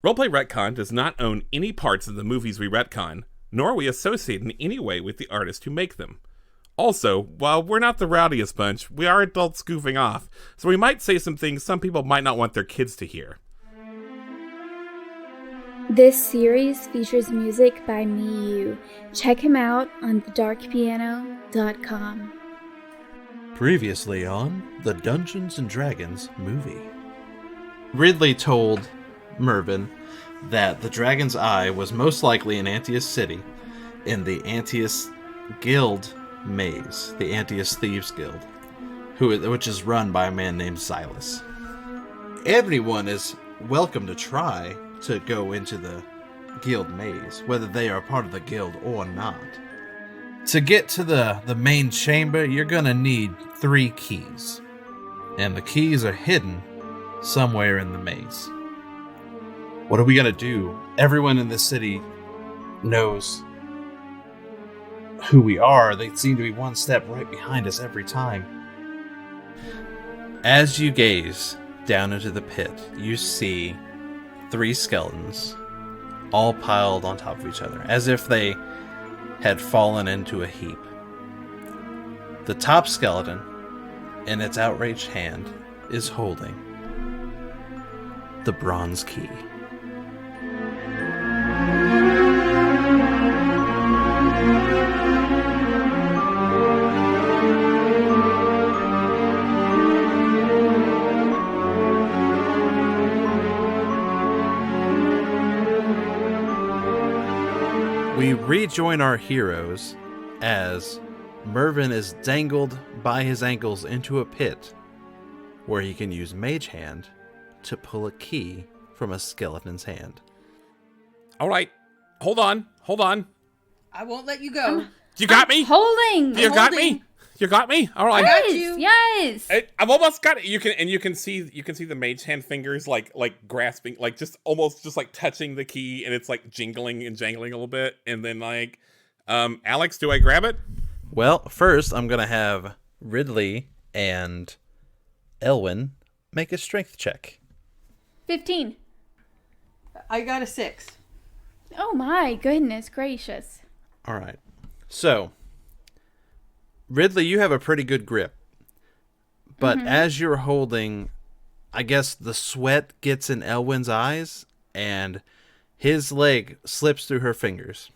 Roleplay Retcon does not own any parts of the movies we retcon, nor are we associated in any way with the artists who make them. Also, while we're not the rowdiest bunch, we are adults goofing off, so we might say some things some people might not want their kids to hear. This series features music by Miyu. Check him out on thedarkpiano.com. Previously on the Dungeons & Dragons movie. Ridley told Mervin that the Dragon's Eye was most likely in Antius City in the Antius Guild maze, the Antius Thieves Guild, which is run by a man named Silas. Everyone is welcome to try to go into the guild maze, whether they are part of the guild or not. To get to the main chamber, you're gonna need 3 keys, and the keys are hidden somewhere in the maze. What are we gonna do? Everyone in this city knows who we are. They seem to be one step right behind us every time. As you gaze down into the pit, you see 3 skeletons all piled on top of each other, as if they had fallen into a heap. The top skeleton, in its outraged hand, is holding the bronze key. We rejoin our heroes as Mervin is dangled by his ankles into a pit where he can use Mage Hand to pull a key from a skeleton's hand. All right, hold on. I won't let you go. You got me? Holding! You got me? You got me? All right. I got you. Yes! I've almost got it. You can see the mage hand fingers like grasping, like just almost just like touching the key, and it's like jingling and jangling a little bit, and then like, Alex, do I grab it? Well, first I'm gonna have Ridley and Elwin make a strength check. 15. I got a 6. Oh my goodness gracious. All right. So, Ridley, you have a pretty good grip. But as you're holding, I guess the sweat gets in Elwin's eyes, and his leg slips through her fingers.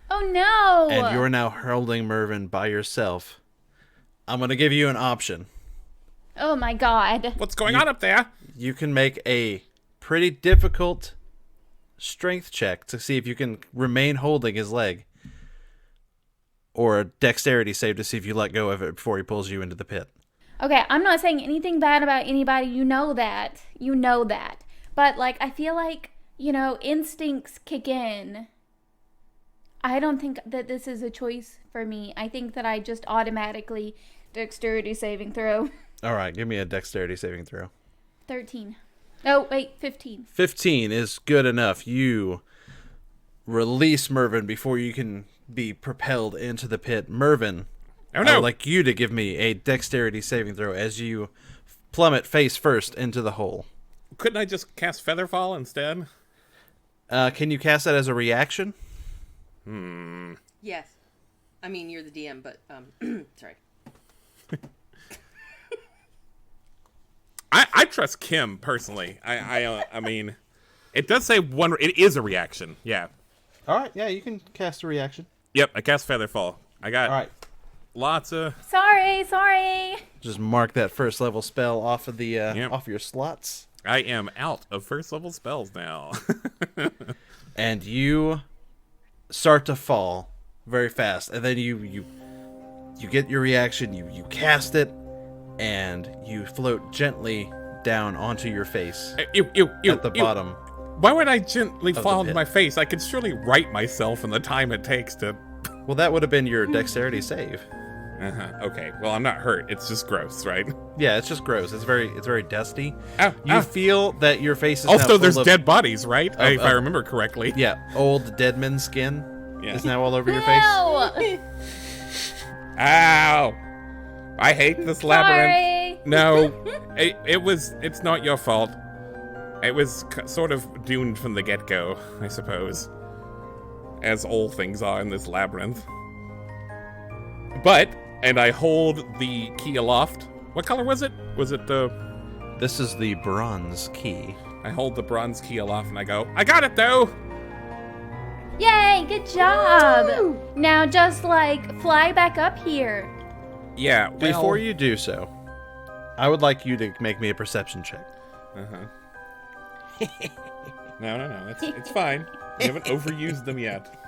Oh no! And you're now holding Mervin by yourself. I'm going to give you an option. Oh my god. What's going on up there? You can make a pretty difficult strength check to see if you can remain holding his leg. Or a dexterity save to see if you let go of it before he pulls you into the pit. Okay, I'm not saying anything bad about anybody. You know that. But, like, I feel like, instincts kick in. I don't think that this is a choice for me. I think that I just automatically dexterity saving throw. All right, give me a dexterity saving throw. 13. Oh, wait, 15. 15 is good enough. You release Mervin before you can be propelled into the pit. Mervin, Oh no! I would like you to give me a dexterity saving throw as you plummet face first into the hole. Couldn't I just cast Featherfall instead? Can you cast that as a reaction? Yes. I mean, you're the DM, but, sorry. I trust Kim personally. I mean, it does say one. It is a reaction. Yeah. All right, yeah, you can cast a reaction. Yep, I cast Featherfall. I got All right. lots of. Sorry. Just mark that first level spell off of the off your slots. I am out of first level spells now. And you start to fall very fast, and then you get your reaction. You cast it, and you float gently down onto your face at the bottom. Why would I gently the fall on pit. my face? I could surely right myself in the time it takes to. Well, that would have been your dexterity save. Okay. Well, I'm not hurt. It's just gross, right? Yeah, it's just gross. It's very dusty. Ow, You feel that your face is now also, full there's of, dead bodies, right? If I remember correctly. Yeah, old deadman skin is now all over your face. No! Ow! I hate this labyrinth. Sorry. No, it's not your fault. It was sort of doomed from the get-go, I suppose. As all things are in this labyrinth. But, and I hold the key aloft. What color was it? Was it the... This is the bronze key. I hold the bronze key aloft and I go, I got it though! Yay, good job. Woo! Now just like fly back up here. Yeah, well... Before you do so, I would like you to make me a perception check. No, it's fine. We haven't overused them yet.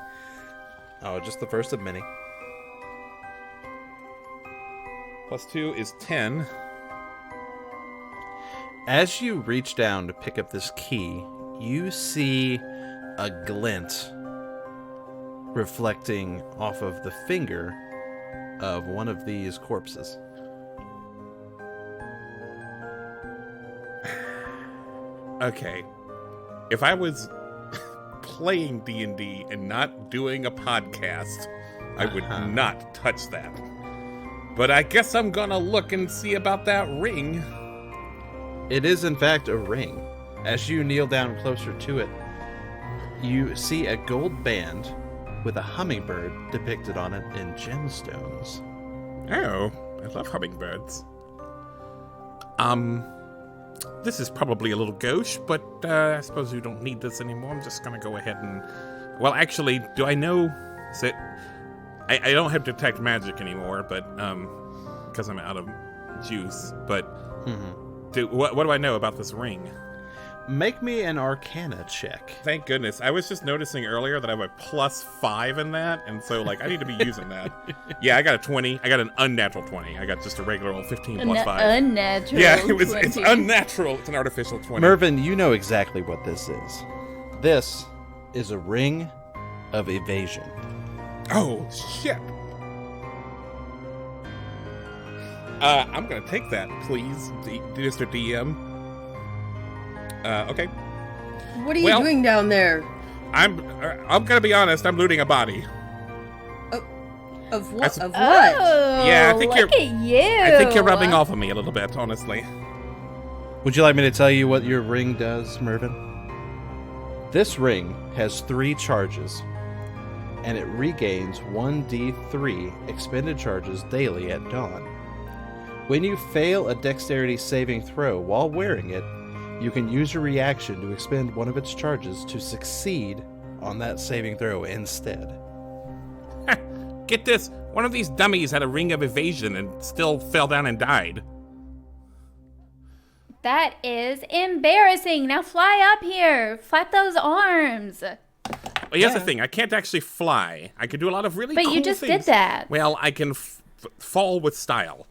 Oh, just the first of many. +2 is 10. As you reach down to pick up this key, you see a glint reflecting off of the finger of one of these corpses. Okay. If I was playing D&D and not doing a podcast, I would not touch that. But I guess I'm gonna look and see about that ring. It is, in fact, a ring. As you kneel down closer to it, you see a gold band with a hummingbird depicted on it in gemstones. Oh, I love hummingbirds. This is probably a little gauche, but I suppose you don't need this anymore. I'm just gonna go ahead and... Well, actually, do I know... Is it... I don't have detect magic anymore, but because I'm out of juice. But what do I know about this ring? Make me an Arcana check. Thank goodness. I was just noticing earlier that I have a +5 in that, and so like I need to be using that. Yeah, I got a 20. I got an unnatural 20. I got just a regular old 15 +5. Unnatural. Yeah, it's 20. unnatural. It's an artificial 20. Mervin, you know exactly what this is. This is a ring of evasion. Oh, shit. I'm gonna take that, please, Mr. DM. Okay. What are you doing down there? I'm gonna be honest. I'm looting a body. Of what? Of what? Oh, Yeah, I think look at you. I think you're rubbing off on me a little bit, honestly. Would you like me to tell you what your ring does, Mervin? This ring has 3 charges, and it regains 1d3 expended charges daily at dawn. When you fail a dexterity saving throw while wearing it, you can use your reaction to expend one of its charges to succeed on that saving throw instead. Get this. One of these dummies had a ring of evasion and still fell down and died. That is embarrassing. Now fly up here. Flap those arms. Well, here's the thing. I can't actually fly. I can do a lot of really cool But you just things. did that. Well, I can fall with style.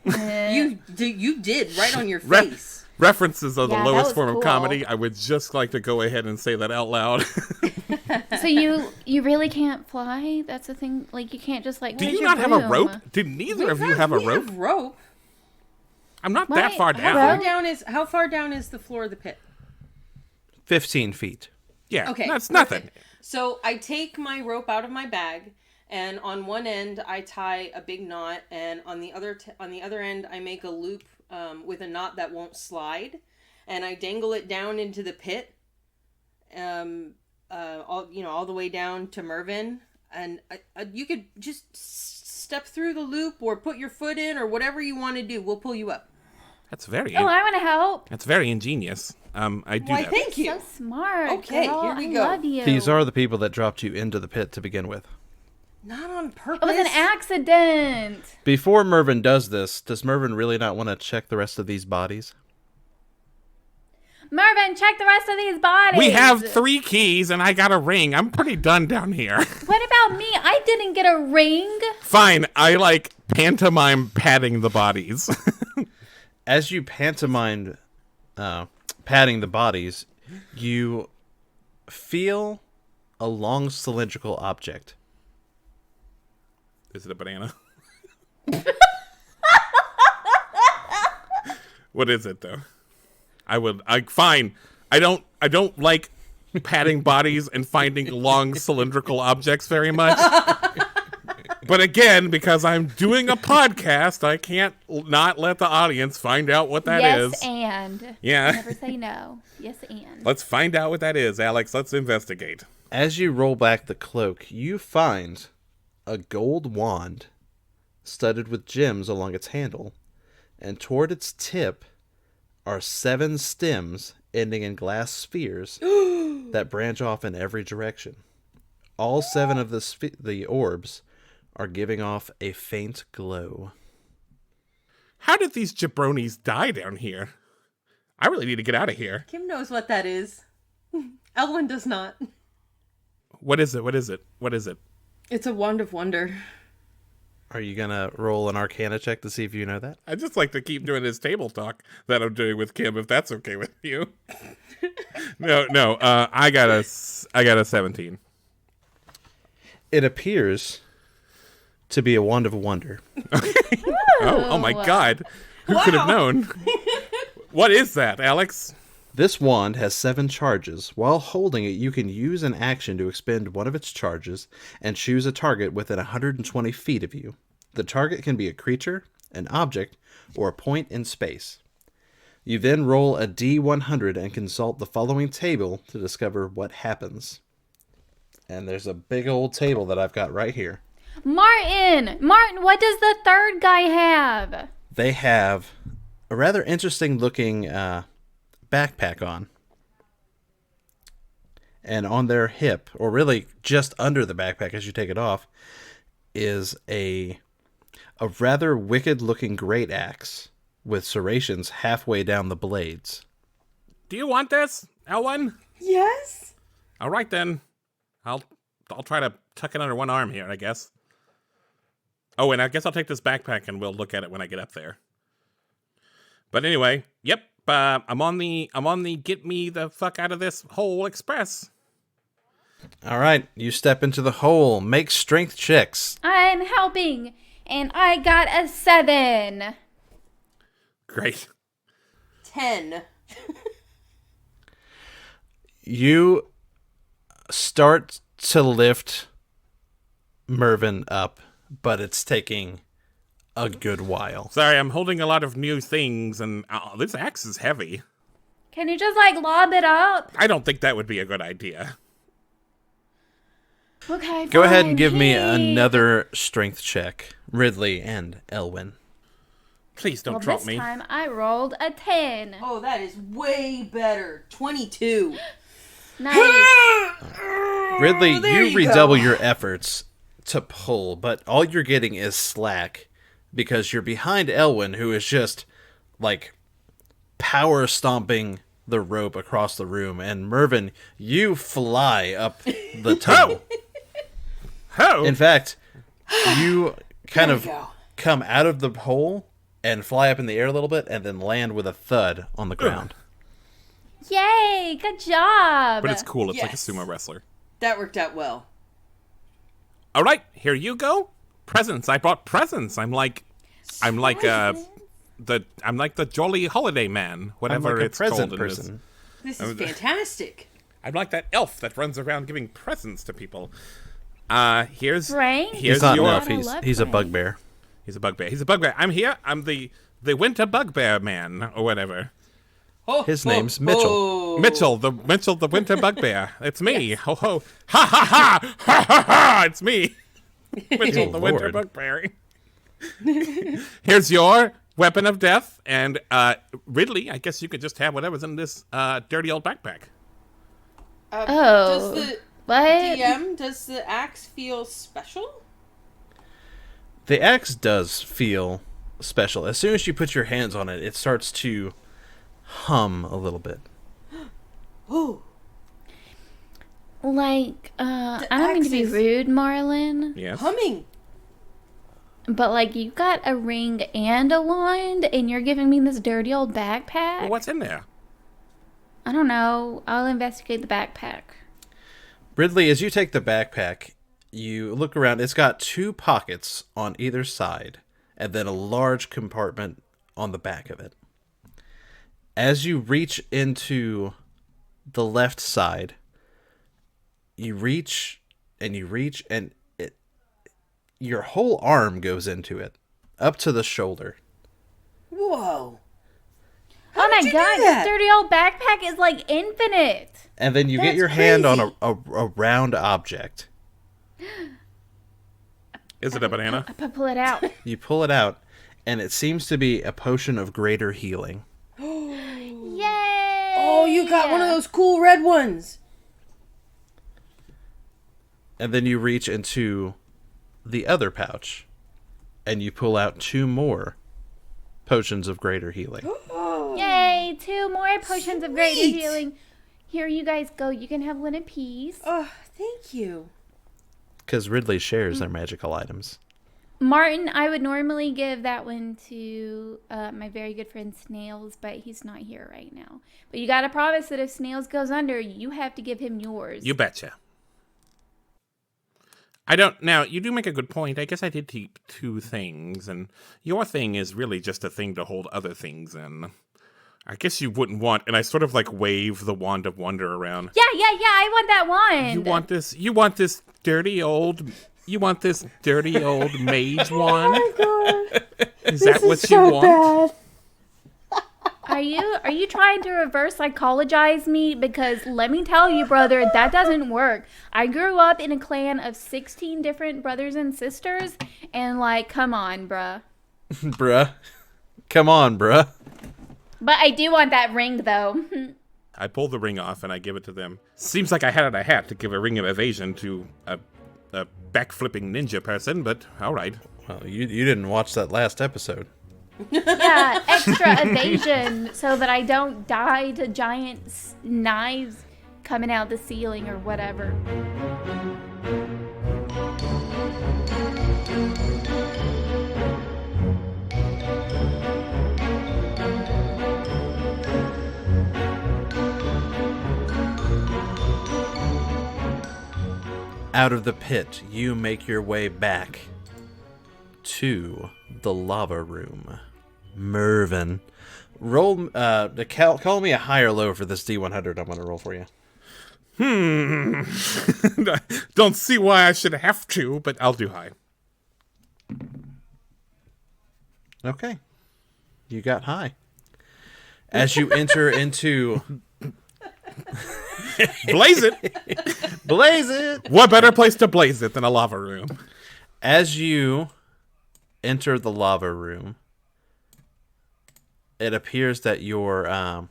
You did right on your face. References are the Yeah, that lowest was form cool. of comedy. I would just like to go ahead and say that out loud. So you really can't fly? That's the thing. Like you can't just like. Do where's you your not have a broom? rope? Did neither of you have a We rope? have rope. I'm not Why- that far how down. How far down is the floor of the pit? 15 feet. Yeah, Okay, that's nothing. perfect. So I take my rope out of my bag, and on one end I tie a big knot, and on the other end I make a loop with a knot that won't slide, and I dangle it down into the pit, all the way down to Mervin, and you could just step through the loop or put your foot in or whatever you want to do. We'll pull you up. That's very. Oh, I want to help. That's very ingenious. I do Why, that. thank you. So smart. Okay, girl. here we I go. love you. These are the people that dropped you into the pit to begin with. Not on It purpose. was an accident. Before Mervin does this, does Mervin really not want to check the rest of these bodies? Mervin, check the rest of these bodies. We have 3 keys and I got a ring. I'm pretty done down here. What about me? I didn't get a ring. Fine, I like pantomime patting the bodies. As you pantomime patting the bodies, you feel a long cylindrical object. Is it a banana? What is it though? Fine. I don't like patting bodies and finding long cylindrical objects very much. But again, because I'm doing a podcast, I can't not let the audience find out what that is. Yes, and. Yeah. Never say no. Yes, and. Let's find out what that is, Alex. Let's investigate. As you roll back the cloak, you find a gold wand studded with gems along its handle, and toward its tip are 7 stems ending in glass spheres that branch off in every direction. All 7 of the orbs are giving off a faint glow. How did these jabronis die down here? I really need to get out of here. Kim knows what that is. Elwin does not. What is it? What is it? What is it? It's a wand of wonder. Are you going to roll an Arcana check to see if you know that? I just like to keep doing this table talk that I'm doing with Kim, if that's okay with you. No. I got a 17. It appears to be a wand of wonder. Oh my God. Who could have known? What is that, Alex? This wand has 7 charges. While holding it, you can use an action to expend one of its charges and choose a target within 120 feet of you. The target can be a creature, an object, or a point in space. You then roll a D100 and consult the following table to discover what happens. And there's a big old table that I've got right here. Martin, what does the third guy have? They have a rather interesting looking backpack on. And on their hip, or really just under the backpack as you take it off, is a rather wicked looking great axe with serrations halfway down the blades. Do you want this, Elwin? Yes. All right then. I'll try to tuck it under one arm here, I guess. Oh, and I guess I'll take this backpack and we'll look at it when I get up there. But anyway, yep. I'm on the get me the fuck out of this hole express. All right, you step into the hole. Make strength checks. I'm helping, and I got a 7. Great. 10. You start to lift Mervin up, but it's taking a good while. Sorry, I'm holding a lot of new things, and this axe is heavy. Can you just, lob it up? I don't think that would be a good idea. Okay, Go ahead fine. and give me Hey. another strength check, Ridley and Elwin. Please don't Well, drop this me. time I rolled a 10. Oh, that is way better. 22. Nice. Ridley, there you you redouble go. your efforts to pull, but all you're getting is slack because you're behind Elwin, who is just, power stomping the rope across the room. And Mervin, you fly up the tunnel. Oh! In fact, you kind There of you go. come out of the hole and fly up in the air a little bit and then land with a thud on the ground. Yay, good job. But it's cool. It's like a Yes. sumo wrestler. That worked out well. All right, here you go. Presents. I brought presents. I'm like the jolly holiday man, I'm whatever like a it's called present in person. This is fantastic. I'm like that elf that runs around giving presents to people. Here's Frank? here's He's not your an elf. I love He's a Frank. bugbear. He's a bugbear. He's a bugbear. I'm here. I'm the winter bugbear man or whatever. Oh, His name's Mitchell. oh. Mitchell, the winter bugbear. It's me. Ho ho. Ha ha ha. Ha ha ha. It's me. Mitchell, the winter Lord. bugbear. Here's your weapon of death, and Ridley, I guess you could just have whatever's in this dirty old backpack. Oh. Does the What? DM, does the axe feel special? The axe does feel special. As soon as you put your hands on it, it starts to hum a little bit. Oh. I don't mean to be axes. rude, Marlon, Yes. Humming. but you got a ring and a wand, and you're giving me this dirty old backpack? Well, what's in there? I don't know. I'll investigate the backpack. Ridley, as you take the backpack, you look around. It's got 2 pockets on either side, and then a large compartment on the back of it. As you reach into the left side, you reach, and your whole arm goes into it, up to the shoulder. Whoa. Oh my god, this dirty old backpack is like infinite. And then you get your hand on a round object. Is it a banana? Pull it out. You pull it out, and it seems to be a potion of greater healing. Yay! Oh, you got one of those cool red ones. And then you reach into the other pouch, and you pull out 2 more potions of greater healing. Yay! 2 more potions of greater healing. Here you guys go. You can have one apiece. Oh, thank you. Because Ridley shares their magical items. Martin, I would normally give that one to my very good friend Snails, but he's not here right now. But you gotta promise that if Snails goes under, you have to give him yours. You betcha. Now, you do make a good point. I guess I did keep 2 things, and your thing is really just a thing to hold other things in. I guess you wouldn't want, and I sort of like wave the wand of wonder around. Yeah, I want that wand. You want this dirty old mage wand? Oh my god. Is that what you want? Bad. Are you trying to reverse psychologize me? Because let me tell you, brother, that doesn't work. I grew up in a clan of 16 different brothers and sisters, and like, come on, bruh. Bruh. Come on, bruh. But I do want that ring, though. I pull the ring off and I give it to them. Seems like I had a hat to give a ring of evasion to a backflipping ninja person, but all right. Well, you didn't watch that last episode. Yeah, extra evasion so that I don't die to giant knives coming out the ceiling or whatever. Out of the pit, you make your way back to the lava room. Mervin, roll. Call me a high or low for this D100. I'm gonna roll for you. Don't see why I should have to, but I'll do high. Okay, you got high. As you enter into. Blaze it! Blaze it! What better place to blaze it than a lava room? As you enter the lava room, it appears that your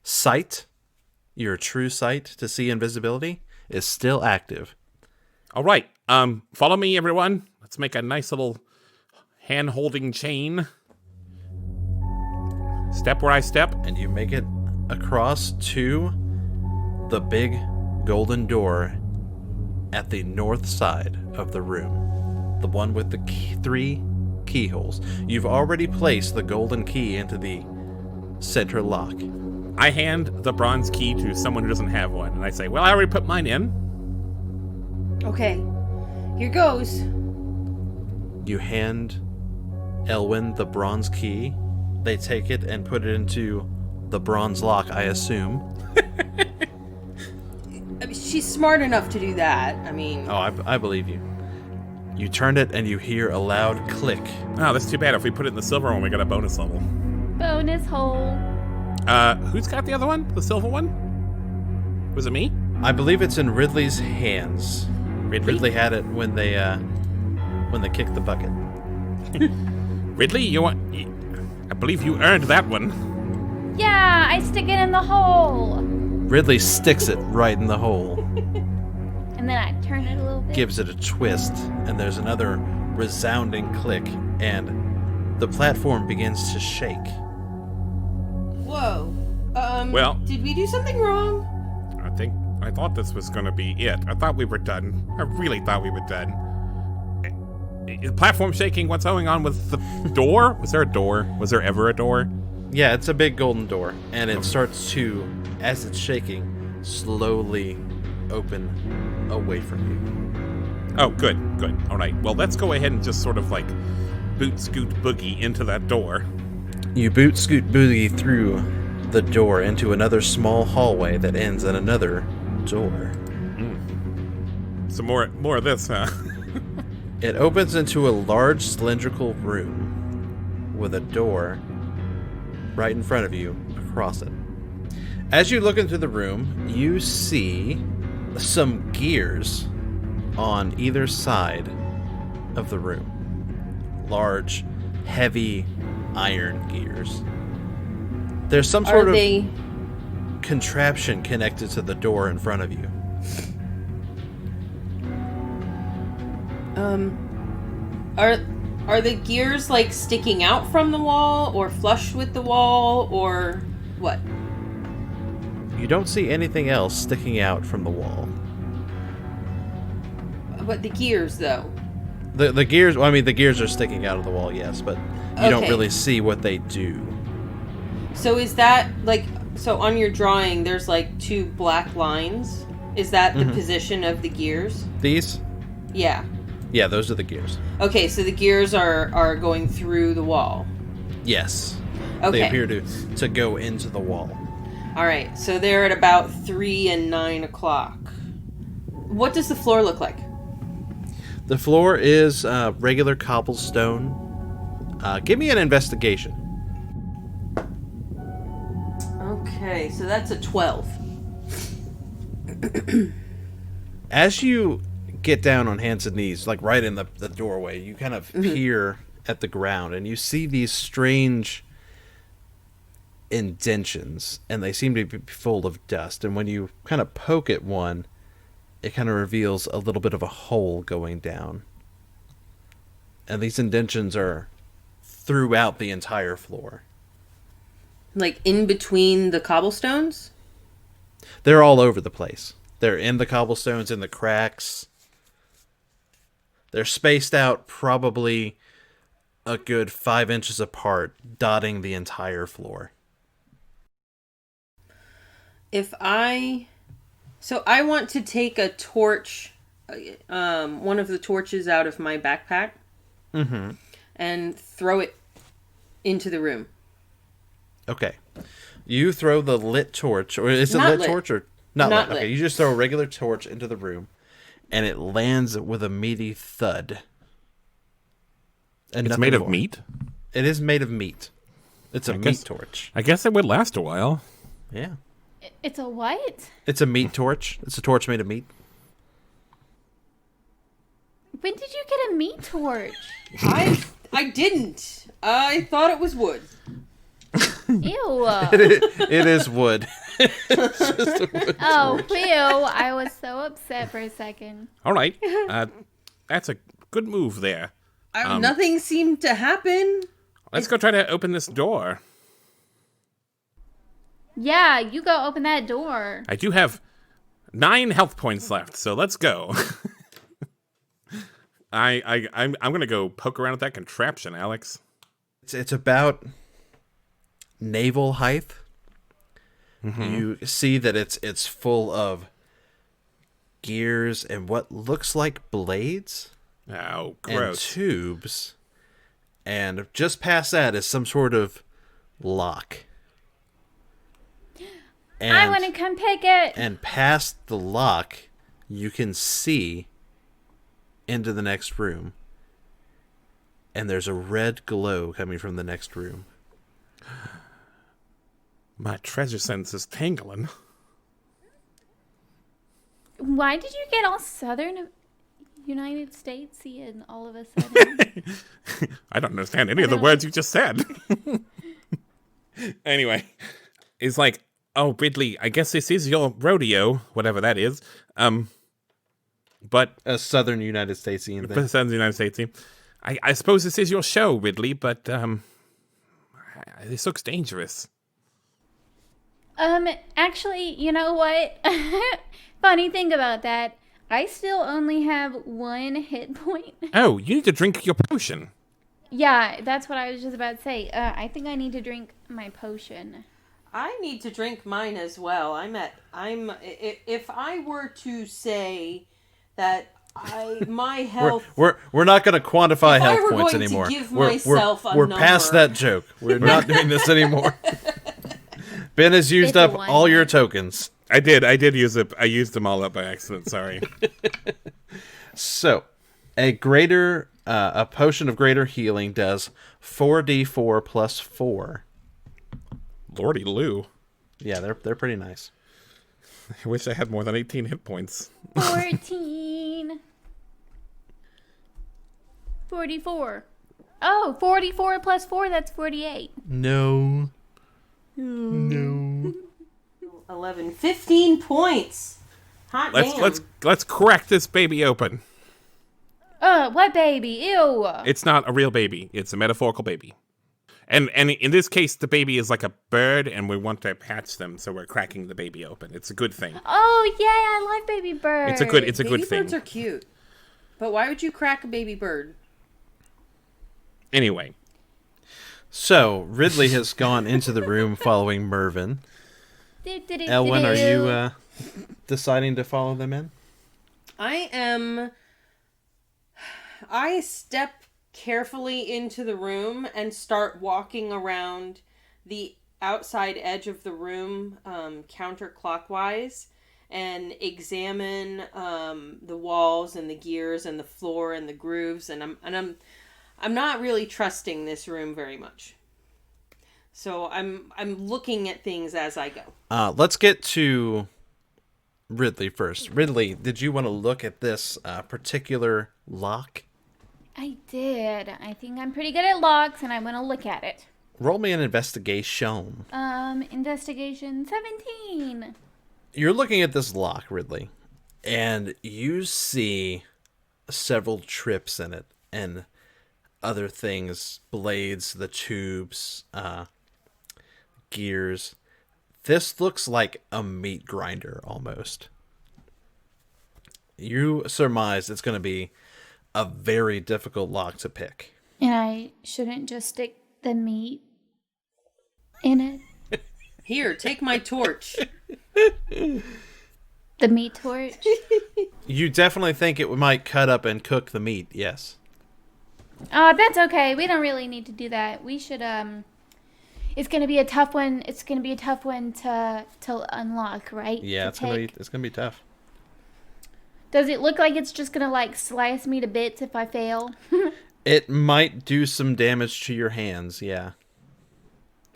sight, your true sight to see invisibility, is still active. All right. Follow me, everyone. Let's make a nice little hand-holding chain. Step where I step. And you make it across to the big golden door at the north side of the room. The one with the 3 keyholes. You've already placed the golden key into the center lock. I hand the bronze key to someone who doesn't have one, and I say, well, I already put mine in. Okay, here goes. You hand Elwin the bronze key. They take it and put it into the bronze lock, I assume. I mean, she's smart enough to do that. I mean... Oh, I believe you. You turn it and you hear a loud click. Oh, that's too bad. If we put it in the silver one, we got a bonus level. Bonus hole. Who's got the other one? The silver one? Was it me? I believe it's in Ridley's hands. Ridley had it when they kicked the bucket. Ridley, I believe you earned that one. Yeah, I stick it in the hole. Ridley sticks it right in the hole. And then I turn it a little bit. Gives it a twist, and there's another resounding click, and the platform begins to shake. Whoa. Well, did we do something wrong? I thought this was going to be it. I thought we were done. I really thought we were done. Is the platform shaking? What's going on with the door? Was there a door? Was there ever a door? Yeah, it's a big golden door, and it starts to, as it's shaking, slowly open away from you. Oh, good. All right. Well, let's go ahead and just sort of like boot scoot boogie into that door. You boot scoot boogie through the door into another small hallway that ends at another door. So more of this, huh? It opens into a large cylindrical room with a door right in front of you across it. As you look into the room, you see some gears on either side of the room. Large, heavy iron gears. There's some sort of contraption connected to the door in front of you. Are the gears like sticking out from the wall or flush with the wall or what? You don't see anything else sticking out from the wall. But the gears though. The gears, well, I mean the gears are sticking out of the wall, yes, but you don't Okay. really see what they do. So is that like, so on your drawing there's like two black lines? Is that the position of the gears? These? Yeah. Yeah, those are the gears. Okay, so the gears are going through the wall. Yes. Okay. They appear to go into the wall. All right, so they're at about 3 and 9 o'clock. What does the floor look like? The floor is regular cobblestone. Give me an investigation. Okay, so that's a 12. As you get down on hands and knees, like right in the doorway, you kind of peer at the ground, and you see these strange indentions, and they seem to be full of dust. And when you kind of poke at one, it kind of reveals a little bit of a hole going down. And these indentions are throughout the entire floor. Like in between the cobblestones? They're all over the place. They're in the cobblestones, in the cracks. They're spaced out probably a good 5 inches apart, dotting the entire floor. So I want to take a torch, one of the torches out of my backpack, and throw it into the room. Okay. You throw the lit torch, or is it Not lit lit. torch or not Not lit? Okay, lit. you just throw a regular torch into the room, and it lands with a meaty thud. And It's nothing made of more. meat? It is made of meat. It's a meat guess- torch. I guess it would last a while. Yeah. It's a what? It's a meat torch. It's a torch made of meat. When did you get a meat torch? I didn't. I thought it was wood. Ew. It is wood. Oh, ew. I was so upset for a second. All right. That's a good move there. Nothing seemed to happen. Let's go try to open this door. Yeah, you go open that door. I do have 9 health points left, so let's go. I'm gonna go poke around with that contraption, Alex. It's about navel height. You see that it's full of gears and what looks like blades Oh, and gross. tubes. And just past that is some sort of lock. And, I want to come pick it. and past the lock, you can see into the next room. And there's a red glow coming from the next room. My treasure sense is tingling. Why did you get all southern United Statesy and all of a sudden? I don't understand any of the words you just said. Anyway, it's like, oh, Ridley, I guess this is your rodeo, whatever that is. But A southern United Statesian thing. President of the United States team. I suppose this is your show, Ridley, but this looks dangerous. Actually, you know what? Funny thing about that, I still only have 1 hit point. Oh, you need to drink your potion. Yeah, that's what I was just about to say. I think I need to drink my potion. I need to drink mine as well. If I were to say that my health. We're not going to quantify If I health were points going to anymore. give we're myself a we're past number. that joke. We're not doing this anymore. Ben has used It's a up one. all your tokens. I did use it. I used them all up by accident. Sorry. So, A potion of greater healing does 4d4 plus 4. Lordy Lou. Yeah, they're pretty nice. I wish I had more than 18 hit points. 14. 44. Oh, 44 plus 4, that's 48. No. No. 11, 15 points. Hot damn. Let's crack this baby open. What baby? Ew. It's not a real baby. It's a metaphorical baby. And in this case, the baby is like a bird, and we want to hatch them, so we're cracking the baby open. It's a good thing. Oh, yay, I like baby birds. It's a good thing. Baby birds are cute. But why would you crack a baby bird? Anyway. So, Ridley has gone into the room following Mervin. Elwin, are you deciding to follow them in? I step carefully into the room and start walking around the outside edge of the room counterclockwise and examine the walls and the gears and the floor and the grooves, and I'm not really trusting this room very much. So I'm looking at things as I go. Let's get to Ridley first. Ridley, did you want to look at this particular lock? I did. I think I'm pretty good at locks, and I want to look at it. Roll me an investigation. Investigation 17. You're looking at this lock, Ridley, and you see several trips in it and other things, blades, the tubes, gears. This looks like a meat grinder almost. You surmise it's going to be a very difficult lock to pick. And I shouldn't just stick the meat in it. Here, take my torch. The meat torch? You definitely think it might cut up and cook the meat, yes. Oh, that's okay. We don't really need to do that. We should, it's going to be a tough one. It's going to be a tough one to unlock, right? Yeah, it's going to be tough. Does it look like it's just going to, like, slice me to bits if I fail? It might do some damage to your hands, yeah.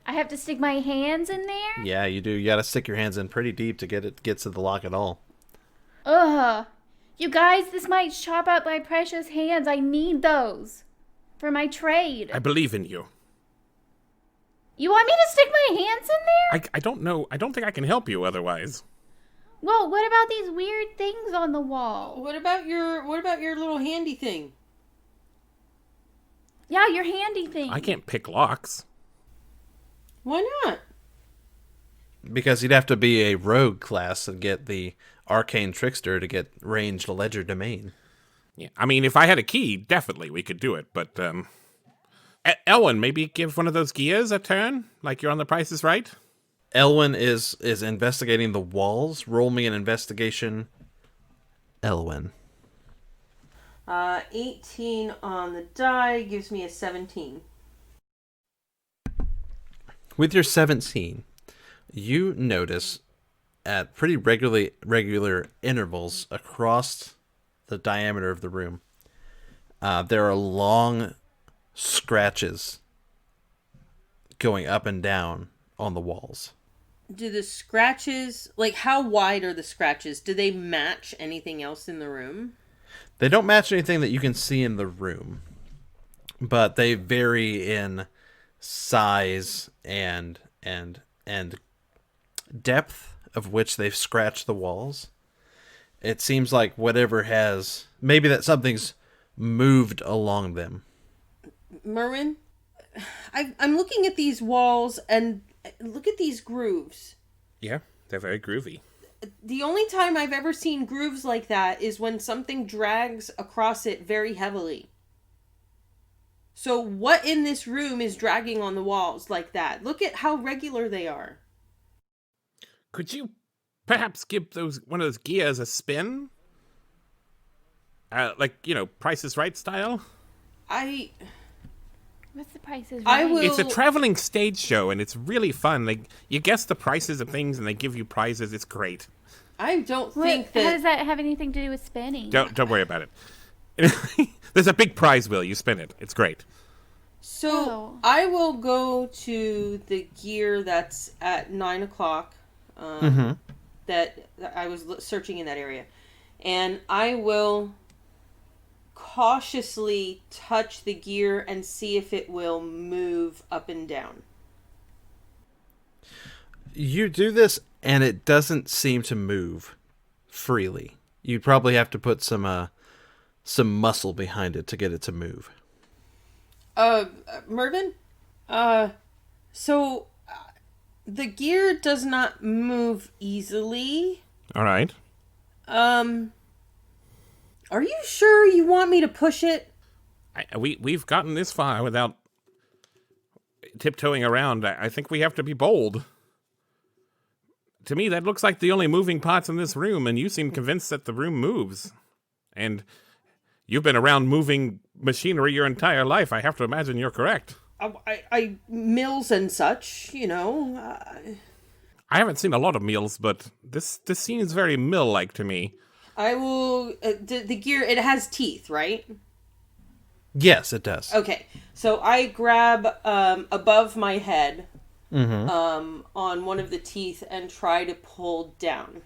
I have to stick my hands in there? Yeah, you do. You got to stick your hands in pretty deep to get to the lock at all. Ugh. You guys, this might chop up my precious hands. I need those for my trade. I believe in you. You want me to stick my hands in there? I don't know. I don't think I can help you otherwise. Well, what about these weird things on the wall? What about your little handy thing? Yeah, your handy thing. I can't pick locks. Why not? Because you'd have to be a rogue class and get the arcane trickster to get ranged ledger domain. Yeah, I mean, if I had a key, definitely we could do it. But Elwin, maybe give one of those gears a turn, like you're on The Price is Right. Elwin is investigating the walls. Roll me an investigation. Elwin. 18 on the die gives me a 17. With your 17, you notice at pretty regular intervals across the diameter of the room, there are long scratches going up and down on the walls. Do the scratches, like, how wide are the scratches? Do they match anything else in the room? They don't match anything that you can see in the room, but they vary in size and depth of which they've scratched the walls. It seems like whatever has, maybe that something's moved along them. Mervin, I'm looking at these walls and look at these grooves. Yeah, they're very groovy. The only time I've ever seen grooves like that is when something drags across it very heavily. So what in this room is dragging on the walls like that? Look at how regular they are. Could you perhaps give one of those gears a spin? Like, Price is Right style? What's the prices? I Right? will- It's a traveling stage show, and it's really fun. Like, you guess the prices of things, and they give you prizes. It's great. I don't What, think how that... does that have anything to do with spinning? Don't worry about it. There's a big prize wheel. You spin it. It's great. So Oh. I will go to the gear that's at 9 o'clock. That I was searching in that area, and I will cautiously touch the gear and see if it will move up and down. You do this, and it doesn't seem to move freely. You'd probably have to put some muscle behind it to get it to move. Mervin? So the gear does not move easily. All right. Are you sure you want me to push it? We've gotten this far without tiptoeing around. I think we have to be bold. To me, that looks like the only moving parts in this room, and you seem convinced that the room moves. And you've been around moving machinery your entire life. I have to imagine you're correct. I mills and such, you know. I haven't seen a lot of meals, but this seems very mill-like to me. I will. The gear, it has teeth, right? Yes, it does. Okay, so I grab above my head on one of the teeth and try to pull down.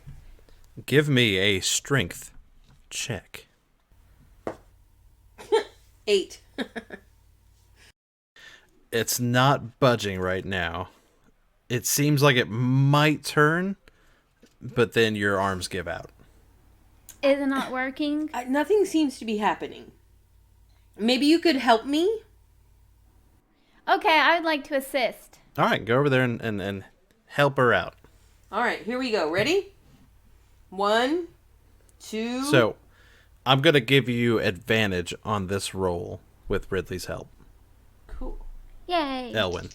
Give me a strength check. 8. It's not budging right now. It seems like it might turn, but then your arms give out. Is it not working? Nothing seems to be happening. Maybe you could help me? Okay, I would like to assist. All right, go over there and help her out. All right, here we go. Ready? 1, 2. So, I'm going to give you advantage on this roll with Ridley's help. Cool. Yay. Elwin.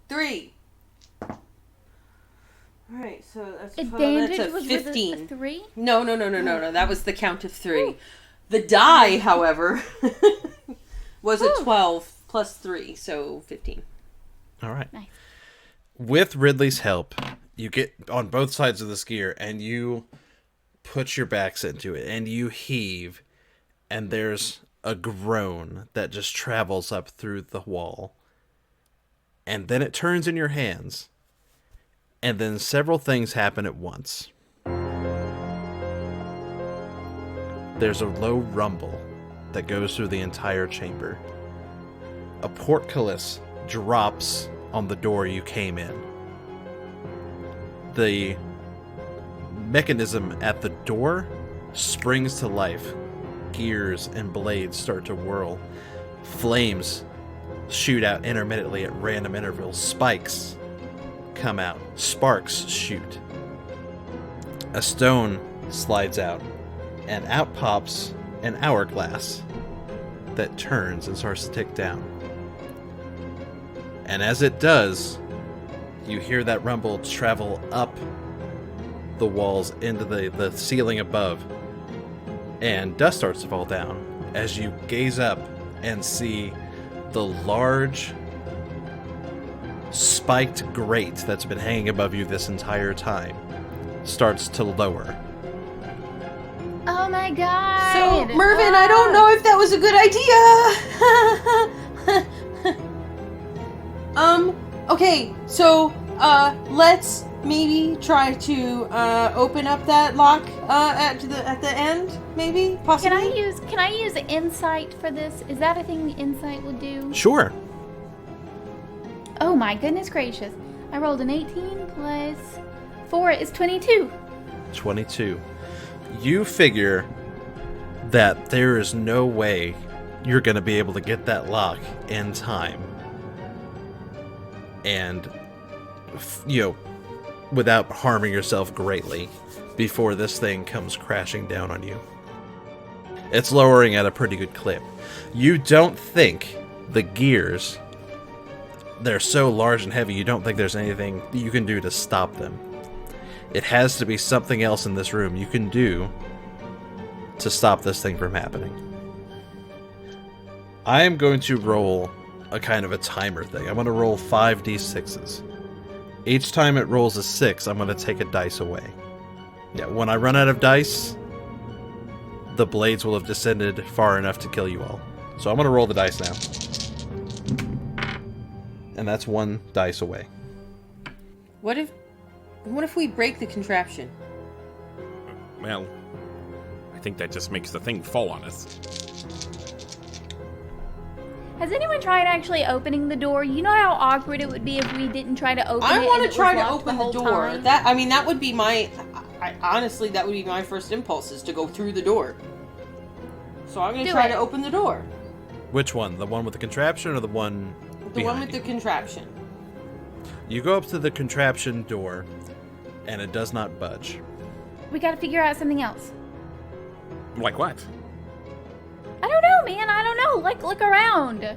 3. All right, so that's Advantage that's a was 15. with a 3? No. That was the count of 3. The die, however, was a 12 plus 3, so 15. All right. Nice. With Ridley's help, you get on both sides of this gear and you put your backs into it and you heave, and there's a groan that just travels up through the wall. And then it turns in your hands. And then several things happen at once. There's a low rumble that goes through the entire chamber. A portcullis drops on the door you came in. The mechanism at the door springs to life. Gears and blades start to whirl. Flames shoot out intermittently at random intervals. Spikes come out. Sparks shoot. A stone slides out, and out pops an hourglass that turns and starts to tick down. And as it does, you hear that rumble travel up the walls into the ceiling above, and dust starts to fall down as you gaze up and see the large spiked grate that's been hanging above you this entire time starts to lower. Oh my god. So, Mervin, I don't know if that was a good idea. Okay, so, let's maybe try to, open up that lock, at the end, maybe? Possibly? Can I use insight for this? Is that a thing the insight will do? Sure. Oh my goodness gracious. I rolled an 18 plus 4 is 22. 22. You figure that there is no way you're going to be able to get that lock in time. And, without harming yourself greatly before this thing comes crashing down on you. It's lowering at a pretty good clip. You don't think the gears, they're so large and heavy, you don't think there's anything you can do to stop them. It has to be something else in this room you can do to stop this thing from happening. I am going to roll a kind of a timer thing. I'm going to roll 5d6s. Each time it rolls a 6, I'm going to take a dice away. Yeah, when I run out of dice, the blades will have descended far enough to kill you all. So I'm going to roll the dice now. And that's 1 dice away. What if we break the contraption? Well, I think that just makes the thing fall on us. Has anyone tried actually opening the door? You know how awkward it would be if we didn't try to open it. I want and to it try was to locked open the whole door. time? That would be my. Honestly, that would be my first impulse, is to go through the door. So I'm going to try to open the door. Which one? The one with the contraption or the one The one with you? the contraption. You go up to the contraption door, and it does not budge. We gotta figure out something else. Like what? I don't know, man. I don't know. Like, look around.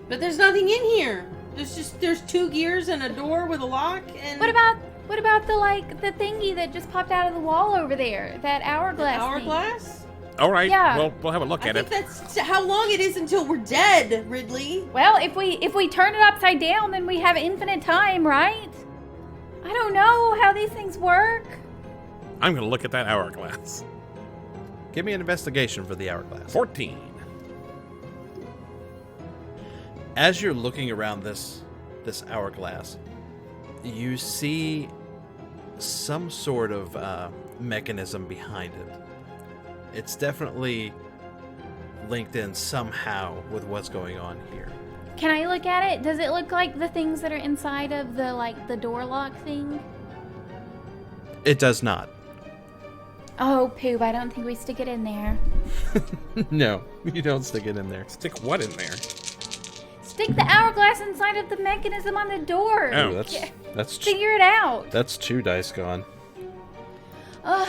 But there's nothing in here. There's 2 gears and a door with a lock. And What about the thingy that just popped out of the wall over there? That hourglass. thing? hourglass? All right. Yeah. Well, we'll have a look I at think it. that's how long it is until we're dead, Ridley. Well, if we turn it upside down, then we have infinite time, right? I don't know how these things work. I'm going to look at that hourglass. Give me an investigation for the hourglass. 14. As you're looking around this hourglass, you see some sort of mechanism behind it. It's definitely linked in somehow with what's going on here. Can I look at it? Does it look like the things that are inside of the door lock thing? It does not. Oh, poop. I don't think we stick it in there. No, you don't stick it in there. Stick what in there? Stick the hourglass inside of the mechanism on the door. Oh. Ooh, that's Figure it out. That's 2 dice gone. Ugh.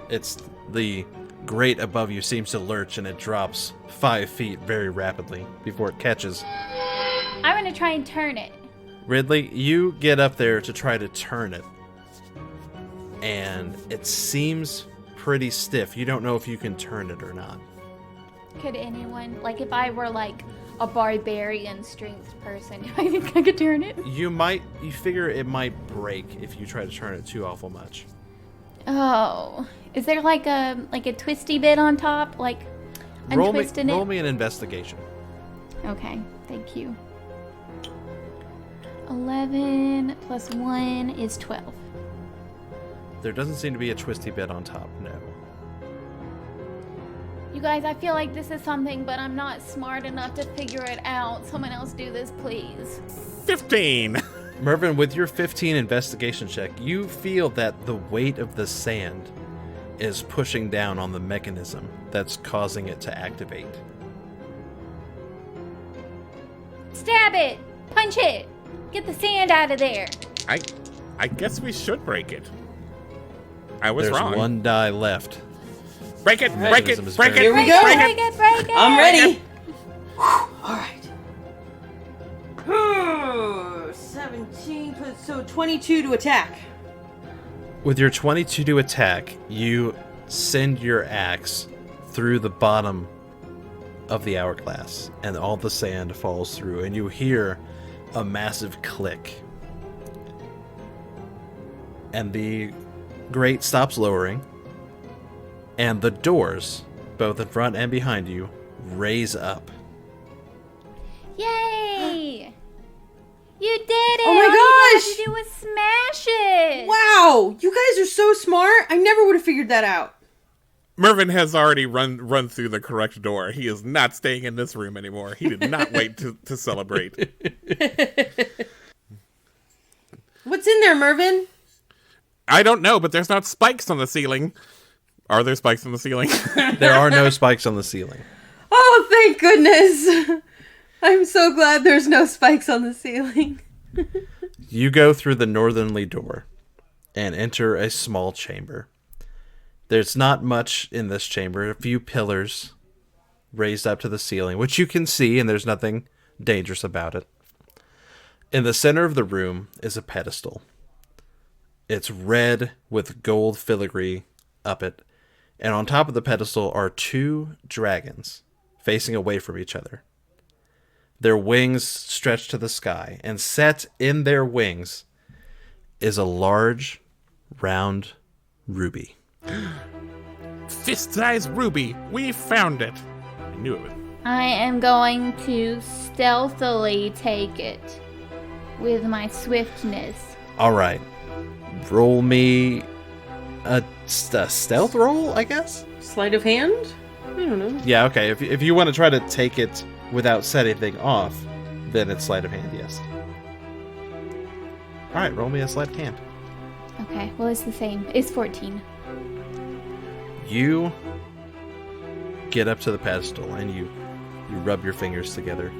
It's the grate above you seems to lurch and it drops 5 feet very rapidly before it catches. I'm gonna try and turn it. Ridley, you get up there to try to turn it, and it seems pretty stiff. You don't know if you can turn it or not. Could anyone, like if I were like a barbarian strength person, do I think I could turn it? You figure it might break if you try to turn it too awful much. Oh, is there like a twisty bit on top, like untwisting it? Roll me an investigation. Okay, thank you. 11 plus 1 is 12. There doesn't seem to be a twisty bit on top, no. You guys, I feel like this is something, but I'm not smart enough to figure it out. Someone else do this, please. 15. Mervin, with your 15 investigation check, you feel that the weight of the sand is pushing down on the mechanism that's causing it to activate. Stab it! Punch it! Get the sand out of there! I guess we should break it. I was There's wrong. 1 die left. Break it! Break it! Mechanism is Break it! very- Here we go. Break it! Break it! I'm ready. All right. 17, so 22 to attack. With your 22 to attack, you send your axe through the bottom of the hourglass, and all the sand falls through, and you hear a massive click. And the grate stops lowering, and the doors, both in front and behind you, raise up. Yay! You did it! Oh my All you gosh! had to do was smash it! Wow, you guys are so smart. I never would have figured that out. Mervin has already run through the correct door. He is not staying in this room anymore. He did not wait to celebrate. What's in there, Mervin? I don't know, but there's not spikes on the ceiling. Are there spikes on the ceiling? There are no spikes on the ceiling. Oh, thank goodness. I'm so glad there's no spikes on the ceiling. You go through the northerly door and enter a small chamber. There's not much in this chamber. A few pillars raised up to the ceiling, which you can see, and there's nothing dangerous about it. In the center of the room is a pedestal. It's red with gold filigree up it, and on top of the pedestal are 2 dragons facing away from each other. Their wings stretch to the sky, and set in their wings is a large, round ruby. fist-sized ruby. We found it. I knew it would. I am going to stealthily take it with my swiftness. All right. Roll me a stealth roll, I guess? Sleight of hand? I don't know. Yeah, okay. If you want to try to take it without setting anything off, then it's sleight of hand, yes. All right, roll me a sleight of hand. Okay, well, it's the same. It's 14. You get up to the pedestal and you rub your fingers together.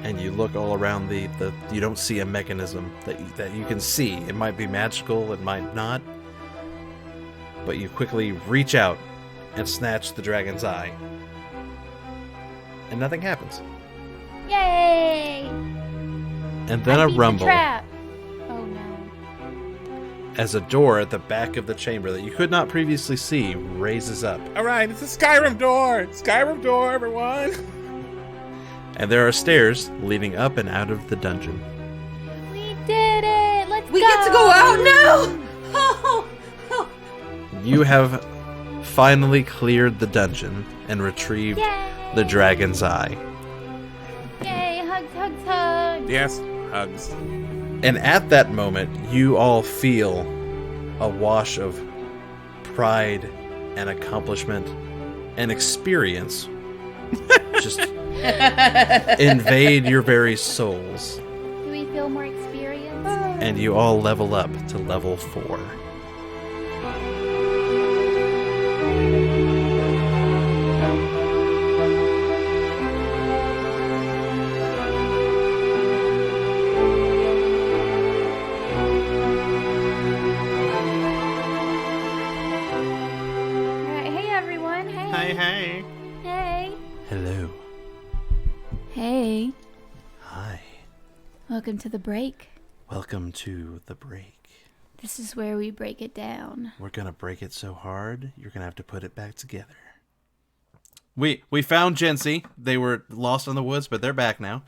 And you look all around the you don't see a mechanism that you can see. It might be magical, it might not. But you quickly reach out and snatch the dragon's eye. And nothing happens. Yay! And then I a beat the rumble trap. Oh no. as a door at the back of the chamber that you could not previously see raises up. All right, it's a Skyrim door. Skyrim door, everyone. And there are stairs leading up and out of the dungeon. We did it! Let's go! We get to go out now! Oh, oh. You have finally cleared the dungeon and retrieved Yay! the dragon's eye. Yay! Hugs, hugs, hugs! Yes, hugs. And at that moment, you all feel a wash of pride and accomplishment and experience just invade your very souls. Do we feel more experience? And you all level up to level 4. Alright, hey everyone, hey! hey. Hey! Hello. Hey! Hi. Welcome to the break. Welcome to the break. This is where we break it down. We're gonna break it so hard, you're gonna have to put it back together. We found Jency. They were lost in the woods, but they're back now.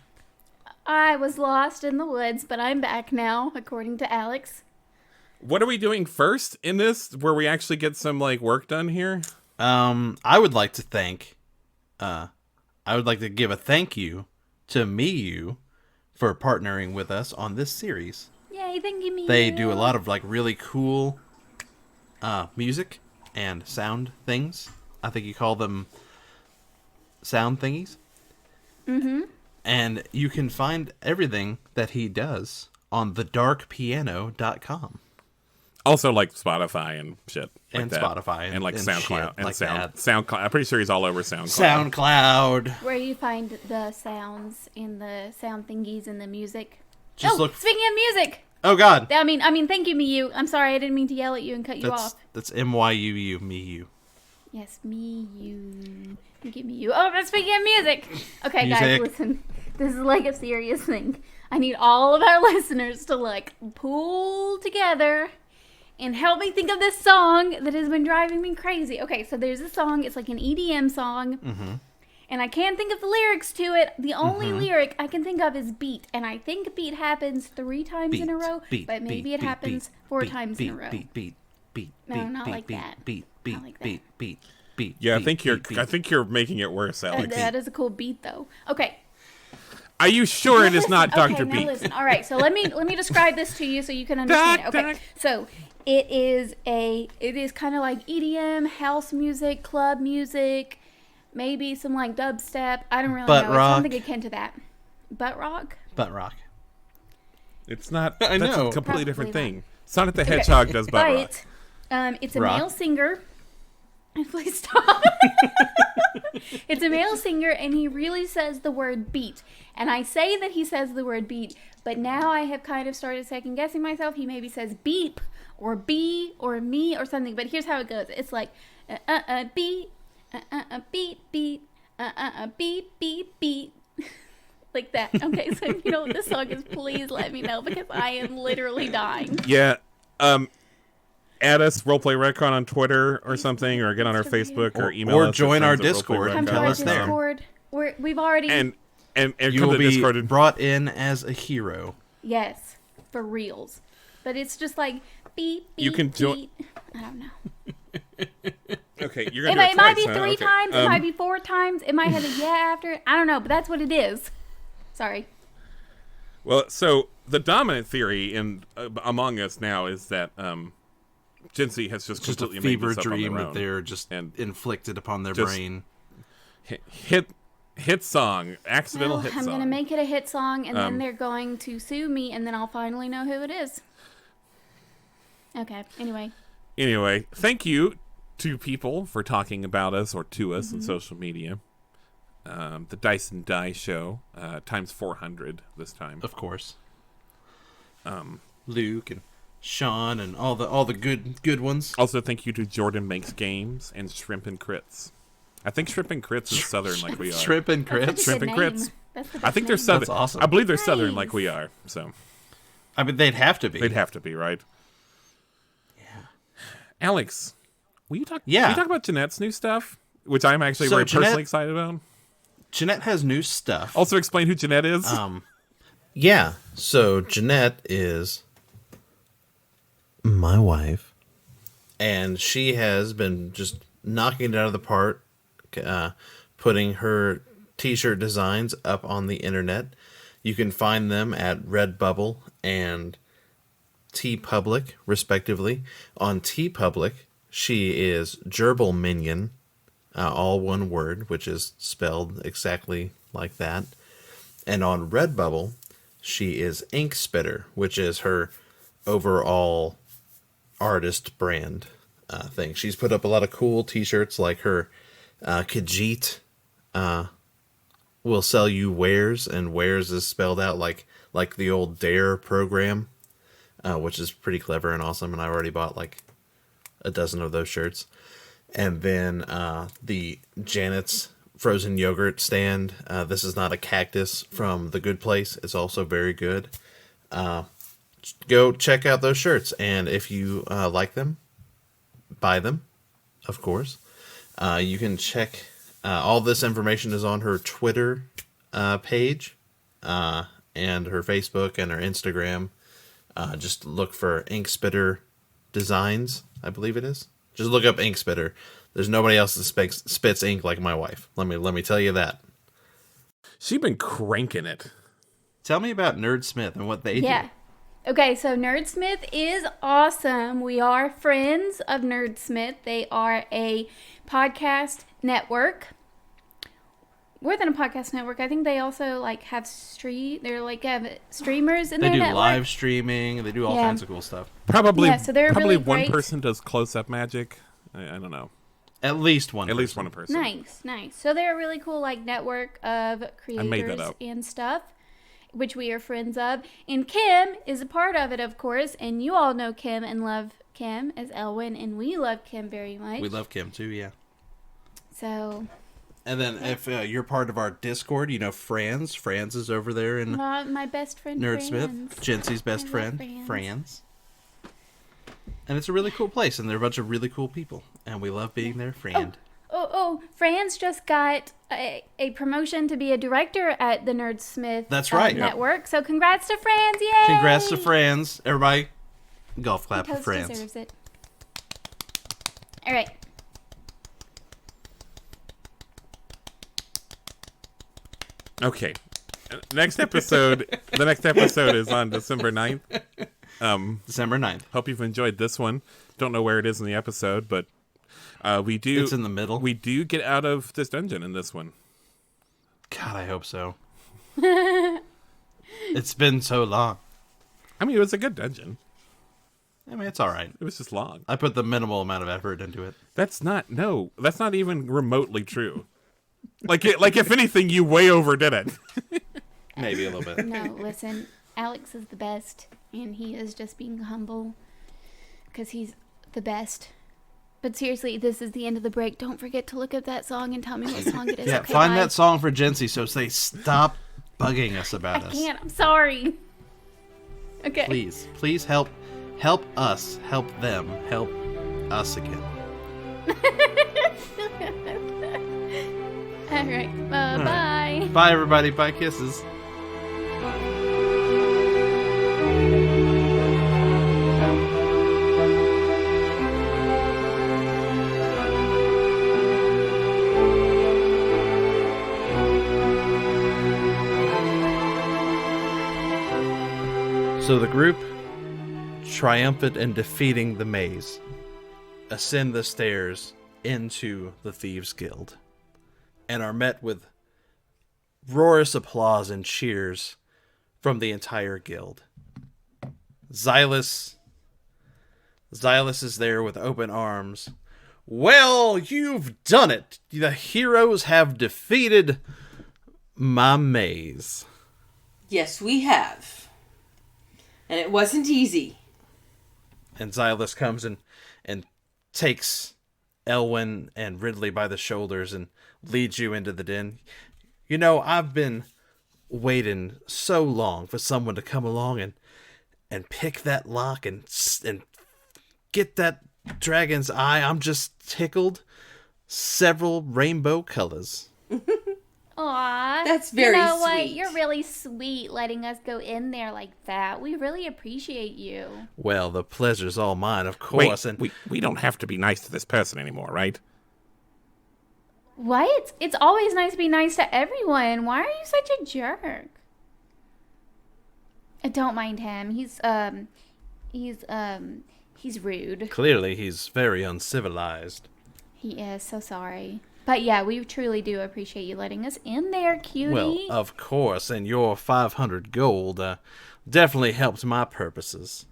I was lost in the woods, but I'm back now, according to Alex. What are we doing first in this, where we actually get some work done here? I would like to give a thank you to Miyu for partnering with us on this series. Yay, thank you, me. They do a lot of really cool music and sound things. I think you call them sound thingies. Mm-hmm. And you can find everything that he does on thedarkpiano.com. Also, Spotify and shit. And that. Spotify and SoundCloud. SoundCloud. And like that. SoundCloud. I'm pretty sure he's all over SoundCloud. SoundCloud. Where you find the sounds in the sound thingies and the music. Just look. Speaking of music. Oh God. I mean, thank you, Miyu. I'm sorry, I didn't mean to yell at you and cut you off. That's MYUU, Miyu. Yes, Miyu. Thank you, Miyu. Oh, but speaking of music. Okay, guys, Music. listen. This is a serious thing. I need all of our listeners to pull together and help me think of this song that has been driving me crazy. Okay, so there's a song. It's like an EDM song. Mm-hmm. And I can't think of the lyrics to it. The only lyric I can think of is beat. And I think beat happens 3 times in a row. But maybe it happens 4 times in a row. Beat. No, not like that. Beat. Not like that. Beat. Yeah, I think you're making it worse, Alex. That is a cool beat, though. Okay. Are you sure it is not Okay, Dr. now Beat? listen. All right, so let me describe this to you so you can understand it. Okay, so it is kind of like EDM, house music, club music, maybe some dubstep. I don't really Butt know. rock. It's something akin to that. Butt rock? Butt rock. It's not. I That's know. a completely Probably different not. thing. Sonic the Hedgehog does butt rock. It's a Rock. male singer. Please stop. It's a male singer, and he really says the word beat. And I say that he says the word beat, but now I have kind of started second guessing myself. He maybe says beep or bee or me or something. But here's how it goes. It's like beat, beat, beat, beat, beat, beat. Like that. Okay, so if you know what this song is, please let me know, because I am literally dying. Yeah. Add us, Roleplay Retcon, on Twitter or something, or get on our Facebook, or email us. Or join at our friends at Discord roleplayretcon.com. and Come to tell our us there. Discord. We've already... And You come will to be Discord and brought in as a hero. Yes, for reals. But it's just beep, beep, You can join- beep. I don't know. Okay, you're gonna do It might be twice, huh? 3 Okay. times. It might be 4 times. It might have a yeah after it. I don't know, but that's what it is. Sorry. Well, so the dominant theory in among us now is that Jincy has just Just a completely made fever this up on dream their that own. they're just And inflicted upon their just- brain. Hit song, accidental Well, hit I'm song. going to make it a hit song, and then Um, they're going to sue me, and then I'll finally know who it is. Okay, Anyway, thank you to people for talking about us or to us Mm-hmm. on social media. The Dice and Die Show, times 400 this time. Of course. Luke and Sean and all the good ones. Also, thank you to Jordan Makes Games and Shrimp and Crits. I think Shrimp and Crits is Southern like we are. Shrimp and That's Crits. a Shrimp good and name. Crits. That's the I best think they're name. Southern. That's awesome. I believe they're Southern like Nice. we are. So I mean, they'd have to be. they'd have to be, right? Yeah. Alex, will you talk? Yeah. Will you talk about Jeanette's new stuff, which I'm actually So very Jeanette- personally excited about. Jeanette has new stuff. Also, explain who Jeanette is. Yeah. So Jeanette is my wife, and she has been just knocking it out of the park, putting her t-shirt designs up on the internet. You can find them at Redbubble and Teepublic, respectively. On Teepublic, she is Gerbil Minion, all one word, which is spelled exactly like that. And on Redbubble, she is Ink Spitter, which is her overall artist brand thing. She's put up a lot of cool t-shirts, like her Khajiit will sell you wares, and wares is spelled out like the old Dare program, which is pretty clever and awesome, and I already bought like a dozen of those shirts. And then the Janet's frozen yogurt stand. This is not a cactus from The Good Place. It's also very good. Go check out those shirts, and if you like them, buy them, of course. You can check all this information is on her Twitter page, and her Facebook and her Instagram. Just look for Ink Spitter Designs, I believe it is. Just look up Ink Spitter. There's nobody else that spits ink like my wife. Let me tell you that. She's been cranking it. Tell me about Nerdsmith and what they do. Yeah. Okay, so Nerdsmith is awesome. We are friends of Nerdsmith. They are a podcast network. More than a podcast network, I think they also like have have streamers in They their do network. live streaming. They do all Yeah. kinds of cool stuff. Probably, Yeah, so they're probably really one great. person does close-up magic. I don't know. At least one. At least person. one person. Nice. So they're a really cool like network of made that creators up. and stuff, which we are friends of. And Kim is a part of it, of course. And you all know Kim and love Kim as Elwin, and we love Kim very much. We love Kim too, yeah. So, And then if you're part of our Discord, you know Franz. Franz is over there in my best friend Nerdsmith. Franz. Jency's best I love friend, Franz. Franz. And it's a really cool place, and they're a bunch of really cool people, and we love being their friend. Franz just got a promotion to be a director at the Nerdsmith That's right. network. So congrats to Franz, yay! Congrats to Franz, everybody! Golf clap for Toast Franz. deserves it. All right. Okay. Next episode. The next episode is on December 9th. December 9th. Hope you've enjoyed this one. Don't know where it is in the episode, but we do. It's in the middle. We do get out of this dungeon in this one. God, I hope so. It's been so long. I mean, it was a good dungeon. I mean, it's all right. It was just long. I put the minimal amount of effort into it. That's not even remotely true. Like if anything, you way overdid it. Maybe a little bit. No, listen. Alex is the best, and he is just being humble because he's the best. But seriously, this is the end of the break. Don't forget to look up that song and tell me what song it is. Yeah, Okay, find bye. that song for Jency so they stop bugging us I about us. can't. I'm sorry. Okay. Please help us help them help us again. All right. Bye. Bye everybody. Bye kisses. So the group, triumphant in defeating the maze, ascend the stairs into the Thieves Guild and are met with roarous applause and cheers from the entire guild. Xylus is there with open arms. Well, you've done it. The heroes have defeated my maze. Yes, we have. And it wasn't easy. And Xylus comes and takes Elwin and Ridley by the shoulders and leads you into the den. You know, I've been waiting so long for someone to come along and pick that lock and get that dragon's eye. I'm just tickled. Several rainbow colors. Aw. That's very You know what? sweet. You're really sweet letting us go in there like that. We really appreciate you. Well, the pleasure's all mine, of Wait, course. And we don't have to be nice to this person anymore, right? What? It's always nice to be nice to everyone. Why are you such a jerk? Don't mind him. He's rude. clearly he's very uncivilized. He is. So sorry. But yeah, we truly do appreciate you letting us in there, cutie. Well, of course, and your 500 gold definitely helped my purposes.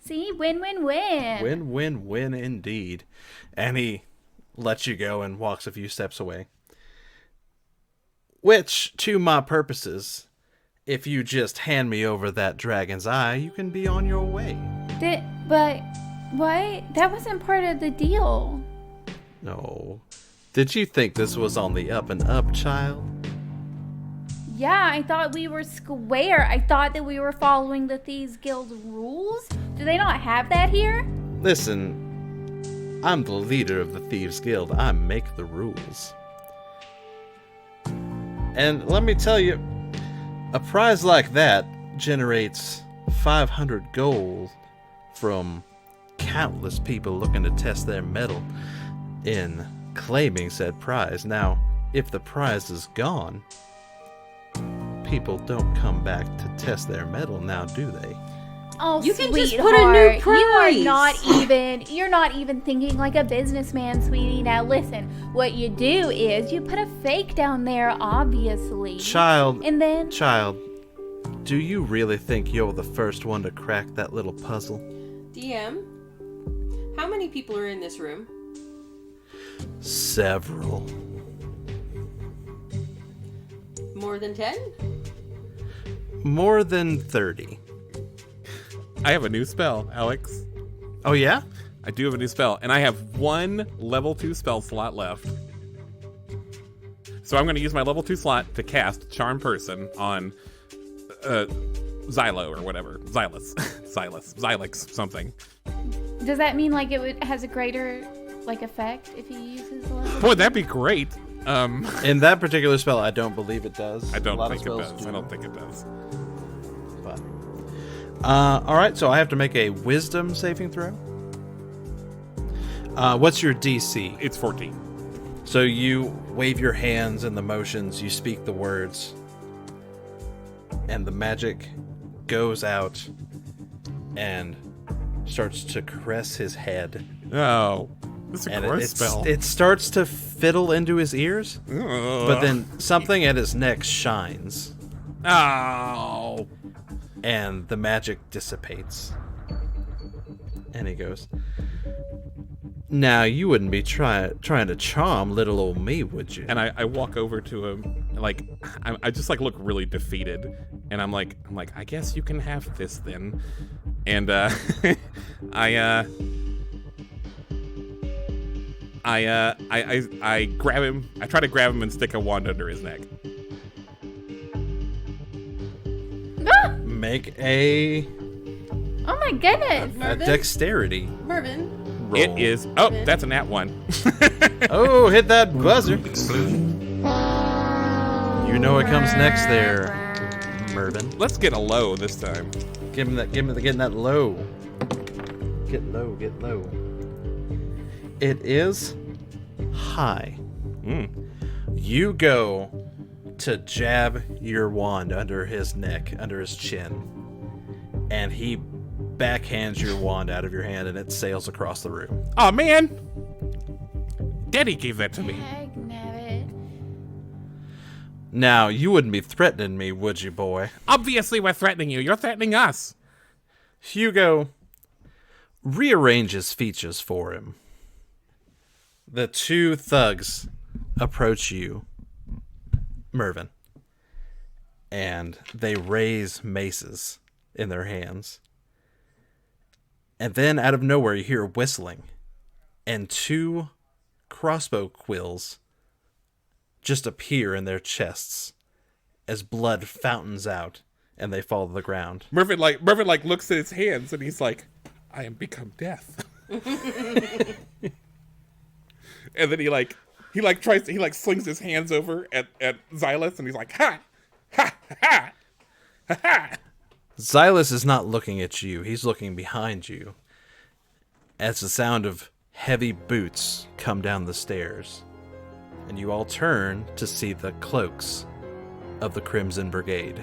See? Win-win-win. Win-win-win indeed. And he lets you go and walks a few steps away. Which, to my purposes, if you just hand me over that dragon's eye, you can be on your way. But what? That wasn't part of the deal. No. Did you think this was on the up and up, child? Yeah, I thought we were square. I thought that we were following the Thieves Guild rules. Do they not have that here? Listen, I'm the leader of the Thieves Guild. I make the rules. And let me tell you, a prize like that generates 500 gold from countless people looking to test their mettle in claiming said prize. Now, if the prize is gone, people don't come back to test their mettle now, do they? Oh, You can sweetheart. just put a new price. You're not even thinking like a businessman, sweetie. Now listen, what you do is you put a fake down there, obviously. Child, And then do you really think you're the first one to crack that little puzzle? DM, how many people are in this room? Several. More than 10? More than 30. I have a new spell, Alex. Oh, yeah? I do have a new spell, and I have one level 2 spell slot left. So I'm going to use my level 2 slot to cast Charm Person on Xylo or whatever. Xylix, something. does that mean like has a greater like effect if he uses the level? Boy, that'd be great. In that particular spell, I don't believe it does. I A don't lot of think it spells does. do. I don't think it does. But, all right, so I have to make a Wisdom saving throw. What's your DC? It's 14. So you wave your hands and the motions, you speak the words, and the magic goes out and starts to caress his head. Oh, this is a And gross spell. it starts to fiddle into his ears, but then something at his neck shines, Oh. and the magic dissipates. And he goes, "Now, you wouldn't be trying to charm little old me, would you?" And I walk over to him, like I just like look really defeated, and I'm like I guess you can have this then, and I grab him. I try to grab him and stick a wand under his neck. Ah! Make a Oh my goodness! Mervin? dexterity Mervin? roll. It is. Oh, that's a nat 1. Oh, hit that buzzer! You know what comes next, there, Mervin. Let's get a low this time. Getting that low. Get low, get low. It is high. You go to jab your wand under his neck, under his chin, and he backhands your wand out of your hand, and it sails across the room. Oh man, Daddy gave that to me. Dagnabbit. Now, you wouldn't be threatening me, would you, boy? Obviously, we're threatening you. You're threatening us. Hugo rearranges features for him. The two thugs approach you, Mervin, and they raise maces in their hands. And then out of nowhere you hear whistling, and two crossbow quills just appear in their chests as blood fountains out and they fall to the ground. Mervin looks at his hands and he's like, I am become death. And then he slings his hands over at Xylus and he's like, ha ha ha ha ha. Xylus is not looking at you, he's looking behind you as the sound of heavy boots come down the stairs, and you all turn to see the cloaks of the Crimson Brigade.